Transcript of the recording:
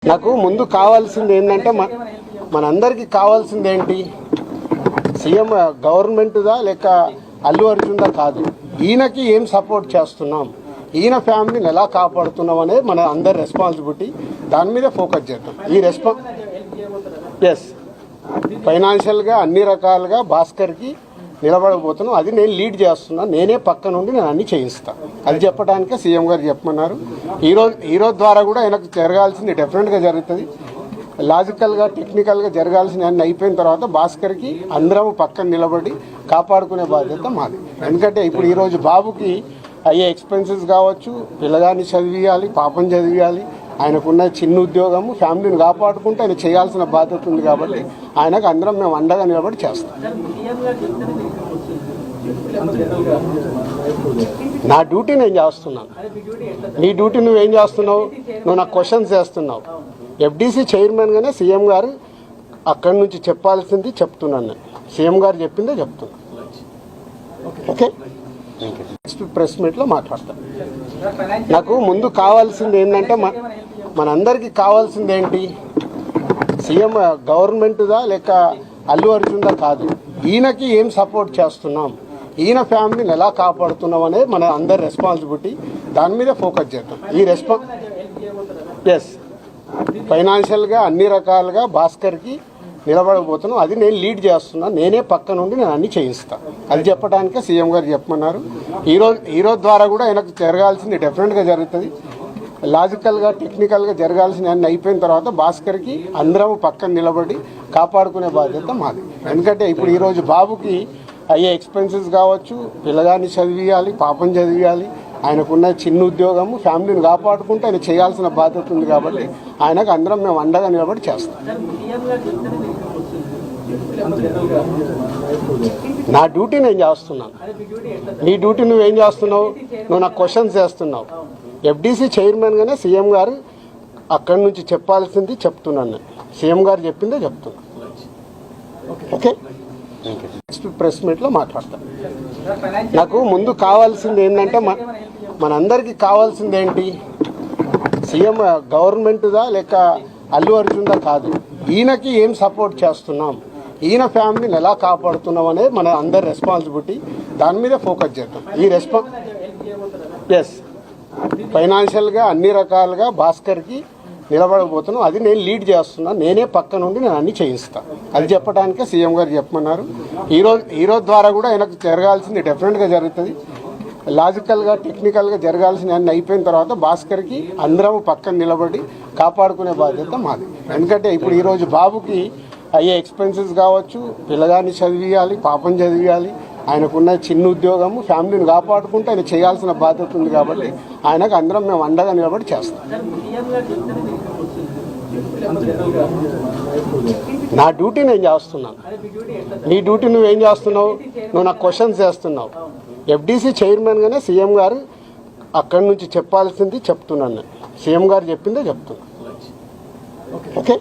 నాకు ముందు కావాల్సింది ఏంటంటే మనందరికీ కావాల్సింది ఏంటి? సీఎం గవర్నమెంట్దా లేక అల్లు అర్జున్దా కాదు, ఈయనకి ఏం సపోర్ట్ చేస్తున్నాం, ఈయన ఫ్యామిలీని ఎలా కాపాడుతున్నాం అనేది మన అందరి రెస్పాన్సిబిలిటీ. దాని మీద ఫోకస్ చేద్దాం. ఎస్, ఫైనాన్షియల్గా అన్ని రకాలుగా భాస్కర్కి నిలబడబోతున్నాం. అది నేను లీడ్ చేస్తున్నాను. నేనే పక్క నుండి నేను అన్ని చేయిస్తాను. అది చెప్పడానికే సీఎం గారు చెప్పమన్నారు. ఈరోజు ద్వారా కూడా ఆయనకు జరగాల్సింది డెఫినెట్గా జరుగుతుంది. లాజికల్గా టెక్నికల్గా జరగాల్సిన అన్ని అయిపోయిన తర్వాత భాస్కర్కి అందరం పక్కన నిలబడి కాపాడుకునే బాధ్యత మాది. ఎందుకంటే ఇప్పుడు ఈరోజు బాబుకి అయ్యే ఎక్స్పెన్సెస్ కావచ్చు, పిల్లగాన్ని చదివియాలి, పాపం చదివియాలి, ఆయనకున్న చిన్న ఉద్యోగము, ఫ్యామిలీని కాపాడుకుంటూ ఆయన చేయాల్సిన బాధ్యత ఉంది. కాబట్టి ఆయనకు అందరం మేము అండగా నిలబడి చేస్తాం. నా డ్యూటీ నేను చేస్తున్నాను. నీ డ్యూటీ నువ్వేం చేస్తున్నావు? నువ్వు నాకు క్వశ్చన్స్ చేస్తున్నావు. ఎఫ్డీసీ చైర్మన్గానే సీఎం గారు అక్కడి నుంచి చెప్పాల్సింది చెప్తున్నాను. సీఎం గారు చెప్పిందే చెప్తున్నాను. ఓకే, నెక్స్ట్ ప్రెస్ మీట్లో మాట్లాడతాను. నాకు ముందు కావాల్సింది ఏంటంటే మనందరికీ కావాల్సింది ఏంటి? సీఎం గవర్నమెంట్దా లేక అల్లు అర్జున్దా కాదు, ఈయనకి ఏం సపోర్ట్ చేస్తున్నాం, ఈయన ఫ్యామిలీని ఎలా కాపాడుతున్నాం అనేది మన అందరి రెస్పాన్సిబిలిటీ. దాని మీద ఫోకస్ చేద్దాం. ఎస్, ఫైనాన్షియల్గా అన్ని రకాలుగా భాస్కర్కి నిలబడబోతున్నాం. అది నేను లీడ్ చేస్తున్నాను. నేనే పక్క నుండి నేను అన్ని చేయిస్తాను. అది చెప్పడానికే సీఎం గారు చెప్పమన్నారు. ఈరోజు ద్వారా కూడా ఆయనకు జరగాల్సింది డెఫినెట్గా జరుగుతుంది. లాజికల్గా టెక్నికల్గా జరగాల్సిన అన్ని అయిపోయిన తర్వాత భాస్కర్కి అందరం పక్కన నిలబడి కాపాడుకునే బాధ్యత మాది. ఎందుకంటే ఇప్పుడు ఈరోజు బాబుకి అయ్యే ఎక్స్పెన్సెస్ కావచ్చు, పిల్లగాన్ని చదివియాలి, పాపం చదివియాలి, ఆయనకున్న చిన్న ఉద్యోగము, ఫ్యామిలీని కాపాడుకుంటూ ఆయన చేయాల్సిన బాధ్యత ఉంది. కాబట్టి ఆయనకు అందరం మేము అండగా నిలబడి చేస్తాం. నా డ్యూటీ నేను చేస్తున్నాను. నీ డ్యూటీ నువ్వేం చేస్తున్నావు? నువ్వు నాకు క్వశ్చన్స్ చేస్తున్నావు. ఎఫ్డీసీ చైర్మన్గానే సీఎం గారు అక్కడి నుంచి చెప్పాల్సింది చెప్తున్నాను. సీఎం గారు చెప్పిందే చెప్తున్నాను. ఓకే, నెక్స్ట్ ప్రెస్ మీట్లో మాట్లాడతాను. నాకు ముందు కావాల్సింది ఏంటంటే మనందరికీ కావాల్సింది ఏంటి? సీఎం గవర్నమెంట్దా లేక అల్లు అర్జున్దా కాదు, ఈయనకి ఏం సపోర్ట్ చేస్తున్నాం, ఈయన ఫ్యామిలీని ఎలా కాపాడుతున్నాం అనేది మన అందరి రెస్పాన్సిబిలిటీ. దాని మీద ఫోకస్ చేద్దాం. ఎస్, ఫైనాన్షియల్గా అన్ని రకాలుగా భాస్కర్కి నిలబడబోతున్నాం. అది నేను లీడ్ చేస్తున్నాను. నేనే పక్క నుండి నేను అన్ని చేయిస్తాను. అది చెప్పడానికే సీఎం గారు చెప్పమన్నారు. ఈరోజు ద్వారా కూడా ఆయనకు జరగాల్సింది డెఫినెట్గా జరుగుతుంది. లాజికల్గా టెక్నికల్గా జరగాల్సిన అన్ని అయిపోయిన తర్వాత భాస్కర్కి అందరం పక్కన నిలబడి కాపాడుకునే బాధ్యత మాది. ఎందుకంటే ఇప్పుడు ఈరోజు బాబుకి అయ్యే ఎక్స్పెన్సెస్ కావచ్చు, పిల్లగాన్ని చదివియాలి, పాపం చదివియాలి, ఆయనకున్న చిన్న ఉద్యోగము, ఫ్యామిలీని కాపాడుకుంటూ ఆయన చేయాల్సిన బాధ్యత ఉంది. కాబట్టి ఆయనకు అందరం మేము అండగా నిలబడి చేస్తాం. నా డ్యూటీ నేను చేస్తున్నాను. నీ డ్యూటీ నువ్వేం చేస్తున్నావు? నువ్వు నాకు క్వశ్చన్స్ చేస్తున్నావు. ఎఫ్డీసీ చైర్మన్గానే సీఎం గారు అక్కడి నుంచి చెప్పాల్సింది చెప్తున్నాను. సీఎం గారు చెప్పిందే చెప్తున్నాను. ఓకే.